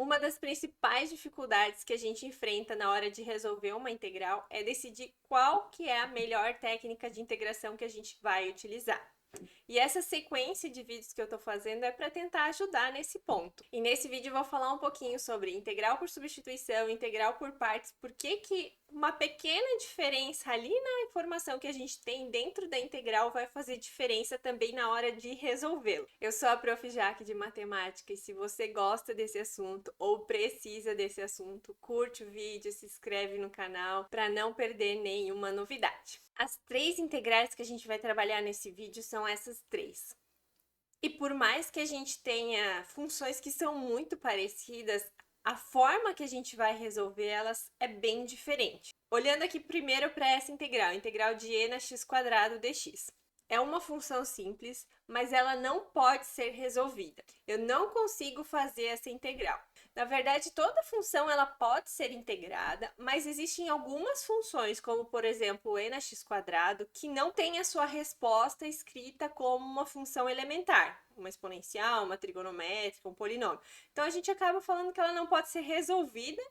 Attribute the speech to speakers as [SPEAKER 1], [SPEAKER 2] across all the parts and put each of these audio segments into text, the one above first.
[SPEAKER 1] Uma das principais dificuldades que a gente enfrenta na hora de resolver uma integral é decidir qual que é a melhor técnica de integração que a gente vai utilizar. E essa sequência de vídeos que eu estou fazendo é para tentar ajudar nesse ponto. E nesse vídeo eu vou falar um pouquinho sobre integral por substituição, integral por partes, por que uma pequena diferença ali na informação que a gente tem dentro da integral vai fazer diferença também na hora de resolvê-lo. Eu sou a Prof. Jaque de Matemática e se você gosta desse assunto ou precisa desse assunto, curte o vídeo, se inscreve no canal para não perder nenhuma novidade. As três integrais que a gente vai trabalhar nesse vídeo são essas três. E por mais que a gente tenha funções que são muito parecidas, a forma que a gente vai resolver elas é bem diferente. Olhando aqui primeiro para essa integral de e na x² dx. É uma função simples, mas ela não pode ser resolvida. Eu não consigo fazer essa integral. Na verdade, toda função ela pode ser integrada, mas existem algumas funções, como por exemplo e na x², que não tem a sua resposta escrita como uma função elementar, uma exponencial, uma trigonométrica, um polinômio. Então a gente acaba falando que ela não pode ser resolvida,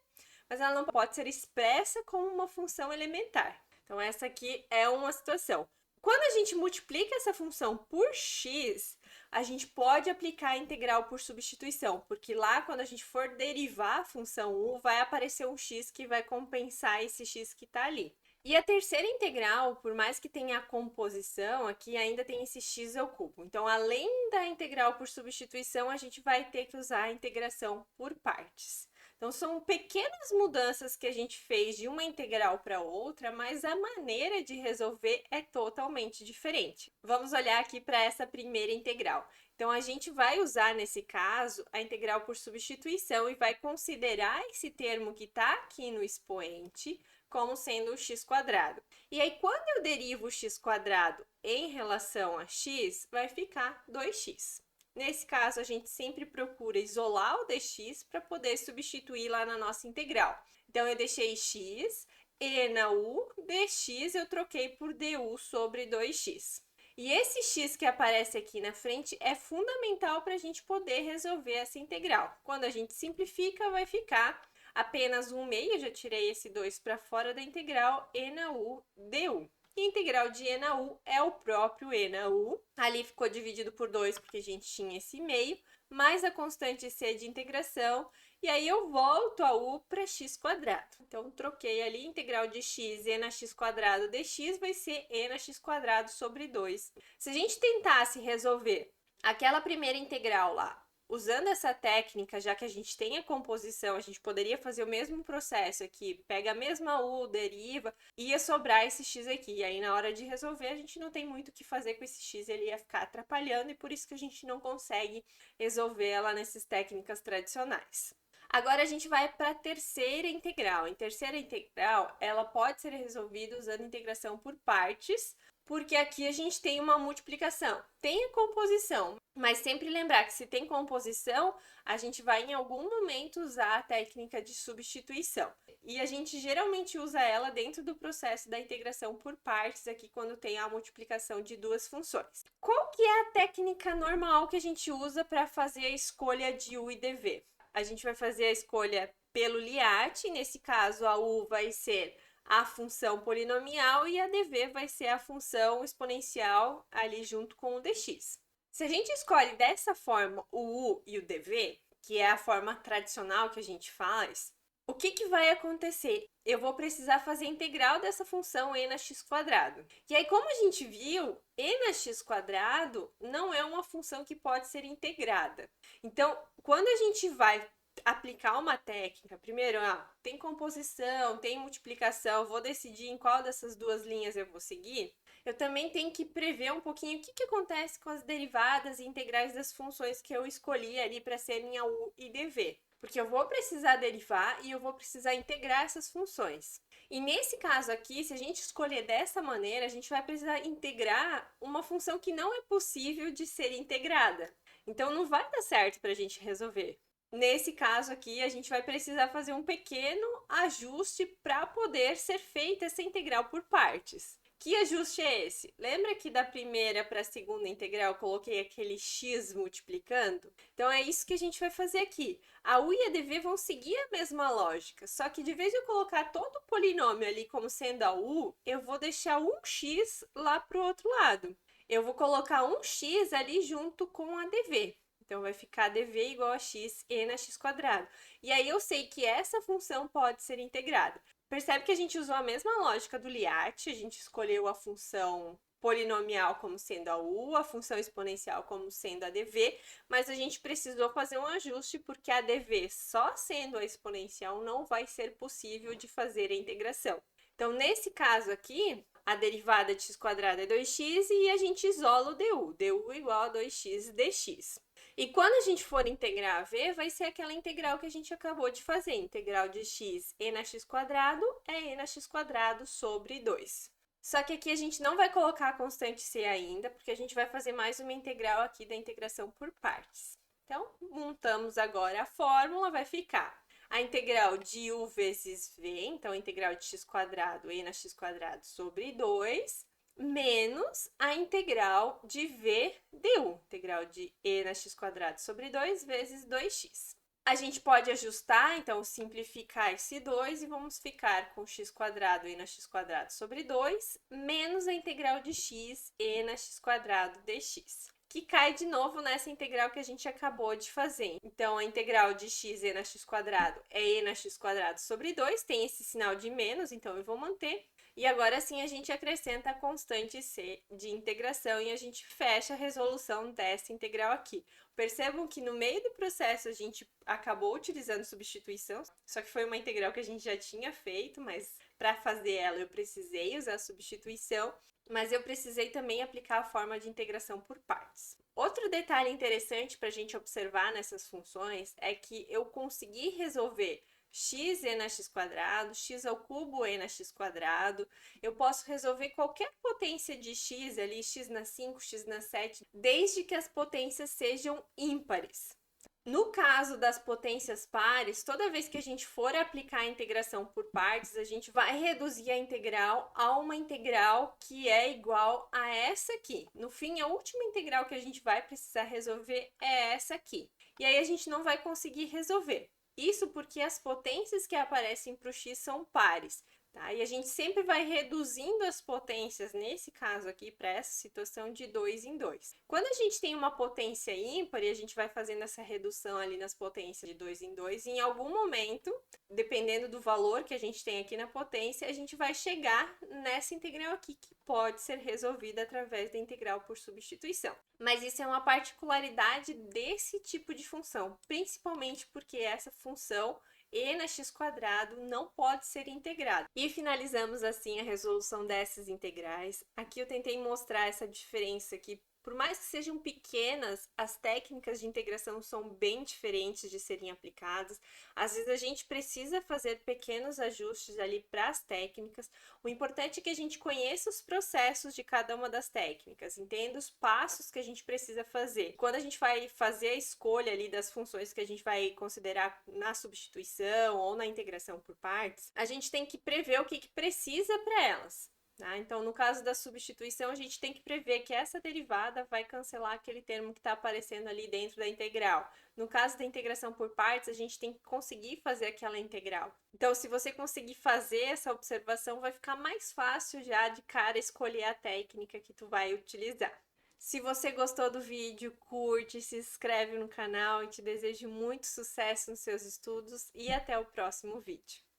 [SPEAKER 1] mas ela não pode ser expressa como uma função elementar. Então essa aqui é uma situação. Quando a gente multiplica essa função por x, a gente pode aplicar a integral por substituição, porque lá quando a gente for derivar a função u, vai aparecer um x que vai compensar esse x que está ali. E a terceira integral, por mais que tenha a composição, aqui ainda tem esse x ao cubo. Então, além da integral por substituição, a gente vai ter que usar a integração por partes. Então, são pequenas mudanças que a gente fez de uma integral para outra, mas a maneira de resolver é totalmente diferente. Vamos olhar aqui para essa primeira integral. Então, a gente vai usar, nesse caso, a integral por substituição e vai considerar esse termo que está aqui no expoente como sendo o x². E aí, quando eu derivo o x² em relação a x, vai ficar 2x. Nesse caso, a gente sempre procura isolar o dx para poder substituir lá na nossa integral. Então, eu deixei x, e na u, dx eu troquei por du sobre 2x. E esse x que aparece aqui na frente é fundamental para a gente poder resolver essa integral. Quando a gente simplifica, vai ficar apenas 1/2, eu já tirei esse 2 para fora da integral, e na u, du. E a integral de e na u é o próprio e na u. Ali ficou dividido por 2 porque a gente tinha esse meio, mais a constante c de integração, e aí eu volto a u para x². Então, troquei ali, integral de x, e na x² dx vai ser e na x² sobre 2. Se a gente tentasse resolver aquela primeira integral lá, usando essa técnica, já que a gente tem a composição, a gente poderia fazer o mesmo processo aqui, pega a mesma u, deriva, ia sobrar esse x aqui. E aí, na hora de resolver, a gente não tem muito o que fazer com esse x, ele ia ficar atrapalhando, e por isso que a gente não consegue resolver ela nessas técnicas tradicionais. Agora, a gente vai para a terceira integral. Em terceira integral, ela pode ser resolvida usando integração por partes, porque aqui a gente tem uma multiplicação. Tem a composição, mas sempre lembrar que se tem composição, a gente vai em algum momento usar a técnica de substituição. E a gente geralmente usa ela dentro do processo da integração por partes, aqui quando tem a multiplicação de duas funções. Qual que é a técnica normal que a gente usa para fazer a escolha de u e dv? A gente vai fazer a escolha pelo Liat, nesse caso a u vai ser a função polinomial e a dv vai ser a função exponencial ali junto com o dx. Se a gente escolhe dessa forma o u e o dv, que é a forma tradicional que a gente faz, o que vai acontecer? Eu vou precisar fazer a integral dessa função e na x². E aí, como a gente viu, e na x² não é uma função que pode ser integrada. Então, quando a gente vai aplicar uma técnica, primeiro, tem composição, tem multiplicação, vou decidir em qual dessas duas linhas eu vou seguir, eu também tenho que prever um pouquinho o que acontece com as derivadas e integrais das funções que eu escolhi ali para ser minha u e dv. Porque eu vou precisar derivar e eu vou precisar integrar essas funções. E nesse caso aqui, se a gente escolher dessa maneira, a gente vai precisar integrar uma função que não é possível de ser integrada. Então, não vai dar certo para a gente resolver. Nesse caso aqui, a gente vai precisar fazer um pequeno ajuste para poder ser feita essa integral por partes. Que ajuste é esse? Lembra que da primeira para a segunda integral eu coloquei aquele x multiplicando? Então é isso que a gente vai fazer aqui. A u e a dv vão seguir a mesma lógica, só que de vez de eu colocar todo o polinômio ali como sendo a u, eu vou deixar um x lá para o outro lado. Eu vou colocar um x ali junto com a dv. Então vai ficar dv igual a x e na x quadrado. E aí eu sei que essa função pode ser integrada. Percebe que a gente usou a mesma lógica do Liat, a gente escolheu a função polinomial como sendo a u, a função exponencial como sendo a dv, mas a gente precisou fazer um ajuste porque a dv só sendo a exponencial não vai ser possível de fazer a integração. Então, nesse caso aqui, a derivada de x quadrado é 2x e a gente isola o du, du igual a 2x dx. E quando a gente for integrar a v, vai ser aquela integral que a gente acabou de fazer. Integral de x e na x quadrado é e na x quadrado sobre 2. Só que aqui a gente não vai colocar a constante c ainda, porque a gente vai fazer mais uma integral aqui da integração por partes. Então, montamos agora a fórmula, vai ficar a integral de u vezes v, então a integral de x quadrado e na x quadrado sobre 2, menos a integral de v du, integral de e na x quadrado sobre 2 vezes 2x. A gente pode ajustar, então, simplificar esse 2 e vamos ficar com x quadrado e na x quadrado sobre 2, menos a integral de x e na x quadrado dx, que cai de novo nessa integral que a gente acabou de fazer. Então, a integral de x e na x quadrado é e na x quadrado sobre 2, tem esse sinal de menos, então eu vou manter. E agora sim a gente acrescenta a constante c de integração e a gente fecha a resolução dessa integral aqui. Percebam que no meio do processo a gente acabou utilizando substituição, só que foi uma integral que a gente já tinha feito, mas para fazer ela eu precisei usar a substituição, mas eu precisei também aplicar a forma de integração por partes. Outro detalhe interessante para a gente observar nessas funções é que eu consegui resolver x e na x quadrado, x ao cubo e na x quadrado. Eu posso resolver qualquer potência de x ali, x na 5, x na 7, desde que as potências sejam ímpares. No caso das potências pares, toda vez que a gente for aplicar a integração por partes, a gente vai reduzir a integral a uma integral que é igual a essa aqui. No fim, a última integral que a gente vai precisar resolver é essa aqui. E aí a gente não vai conseguir resolver. Isso porque as potências que aparecem para o x são pares, tá? E a gente sempre vai reduzindo as potências, nesse caso aqui, para essa situação, de 2 em 2. Quando a gente tem uma potência ímpar e a gente vai fazendo essa redução ali nas potências de 2 em 2, em algum momento, dependendo do valor que a gente tem aqui na potência, a gente vai chegar nessa integral aqui, que pode ser resolvida através da integral por substituição. Mas isso é uma particularidade desse tipo de função, principalmente porque essa função e na x quadrado não pode ser integrada. E finalizamos assim a resolução dessas integrais. Aqui eu tentei mostrar essa diferença que, por mais que sejam pequenas, as técnicas de integração são bem diferentes de serem aplicadas. Às vezes a gente precisa fazer pequenos ajustes ali para as técnicas. O importante é que a gente conheça os processos de cada uma das técnicas, entenda os passos que a gente precisa fazer. Quando a gente vai fazer a escolha ali das funções que a gente vai considerar na substituição ou na integração por partes, a gente tem que prever o que precisa para elas. Tá? Então, no caso da substituição, a gente tem que prever que essa derivada vai cancelar aquele termo que está aparecendo ali dentro da integral. No caso da integração por partes, a gente tem que conseguir fazer aquela integral. Então, se você conseguir fazer essa observação, vai ficar mais fácil já de cara escolher a técnica que tu vai utilizar. Se você gostou do vídeo, curte, se inscreve no canal e te desejo muito sucesso nos seus estudos e até o próximo vídeo.